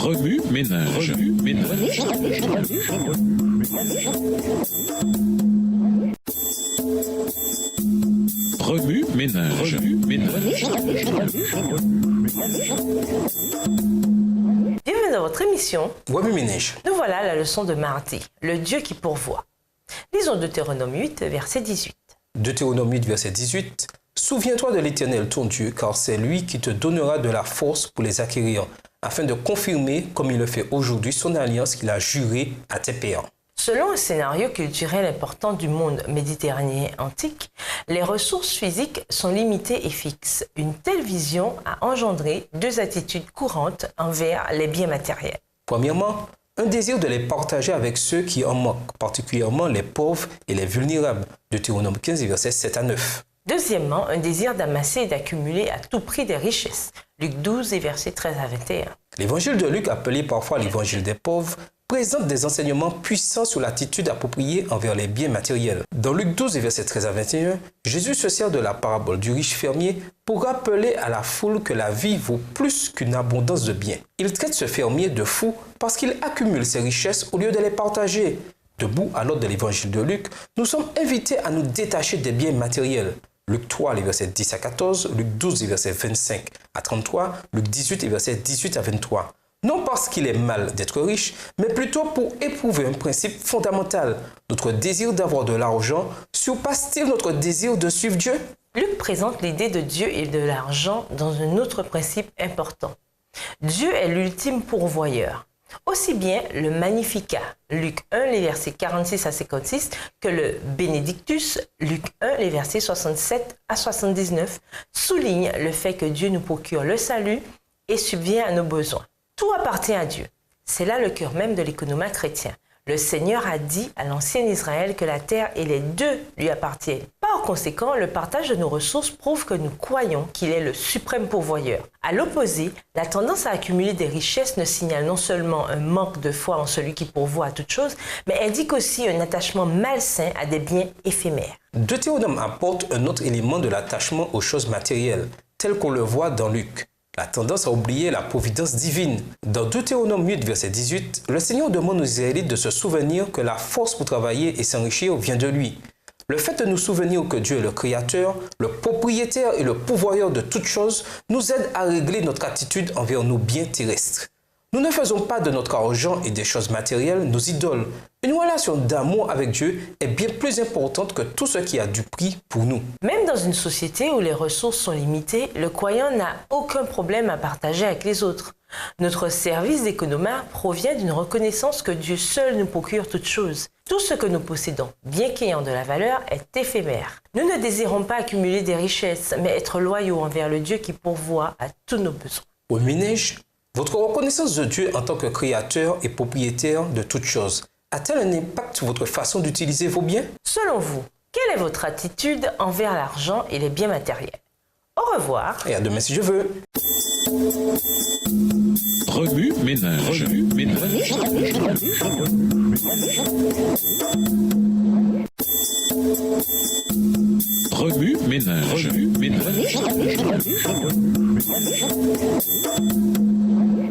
Remue ménage. Remue ménage. Bienvenue dans votre émission. Remue ménage. Nous voilà à la leçon de mardi, le Dieu qui pourvoit. Lisons Deutéronome 8, verset 18. Deutéronome 8, verset 18. Souviens-toi de l'Éternel ton Dieu, car c'est lui qui te donnera de la force pour les acquérir, afin de confirmer, comme il le fait aujourd'hui, son alliance qu'il a jurée à tes pères. Selon un scénario culturel important du monde méditerranéen antique, les ressources physiques sont limitées et fixes. Une telle vision a engendré deux attitudes courantes envers les biens matériels. Premièrement, un désir de les partager avec ceux qui en manquent, particulièrement les pauvres et les vulnérables. Deutéronome 15, versets 7 à 9. Deuxièmement, un désir d'amasser et d'accumuler à tout prix des richesses. Luc 12, versets 13 à 21. L'évangile de Luc, appelé parfois l'évangile des pauvres, présente des enseignements puissants sur l'attitude appropriée envers les biens matériels. Dans Luc 12, versets 13 à 21, Jésus se sert de la parabole du riche fermier pour rappeler à la foule que la vie vaut plus qu'une abondance de biens. Il traite ce fermier de fou parce qu'il accumule ses richesses au lieu de les partager. Debout à l'ordre de l'évangile de Luc, nous sommes invités à nous détacher des biens matériels. Luc 3, les versets 10 à 14, Luc 12, les versets 25 à 33, Luc 18, les versets 18 à 23. Non parce qu'il est mal d'être riche, mais plutôt pour éprouver un principe fondamental. Notre désir d'avoir de l'argent surpasse-t-il notre désir de suivre Dieu? Luc présente l'idée de Dieu et de l'argent dans un autre principe important. Dieu est l'ultime pourvoyeur. Aussi bien le Magnificat, Luc 1, les versets 46 à 56, que le Benedictus, Luc 1, les versets 67 à 79, soulignent le fait que Dieu nous procure le salut et subvient à nos besoins. Tout appartient à Dieu. C'est là le cœur même de l'économat chrétien. Le Seigneur a dit à l'ancien Israël que la terre et les deux lui appartiennent. Par conséquent, le partage de nos ressources prouve que nous croyons qu'il est le suprême pourvoyeur. À l'opposé, la tendance à accumuler des richesses ne signale non seulement un manque de foi en celui qui pourvoit à toute chose, mais indique aussi un attachement malsain à des biens éphémères. Deutéronome apporte un autre élément de l'attachement aux choses matérielles, tel qu'on le voit dans Luc. La tendance à oublier la providence divine. Dans Deutéronome 8, verset 18, le Seigneur demande aux Israélites de se souvenir que la force pour travailler et s'enrichir vient de lui. Le fait de nous souvenir que Dieu est le Créateur, le propriétaire et le pourvoyeur de toutes choses nous aide à régler notre attitude envers nos biens terrestres. Nous ne faisons pas de notre argent et des choses matérielles nos idoles. Une relation d'amour avec Dieu est bien plus importante que tout ce qui a du prix pour nous. Même dans une société où les ressources sont limitées, le croyant n'a aucun problème à partager avec les autres. Notre service d'économat provient d'une reconnaissance que Dieu seul nous procure toutes choses. Tout ce que nous possédons, bien qu'ayant de la valeur, est éphémère. Nous ne désirons pas accumuler des richesses, mais être loyaux envers le Dieu qui pourvoit à tous nos besoins. Au ménage, votre reconnaissance de Dieu en tant que créateur et propriétaire de toutes choses a-t-elle un impact sur votre façon d'utiliser vos biens? Selon vous, quelle est votre attitude envers l'argent et les biens matériels? Au revoir. Et à demain si je veux. Remue ménage.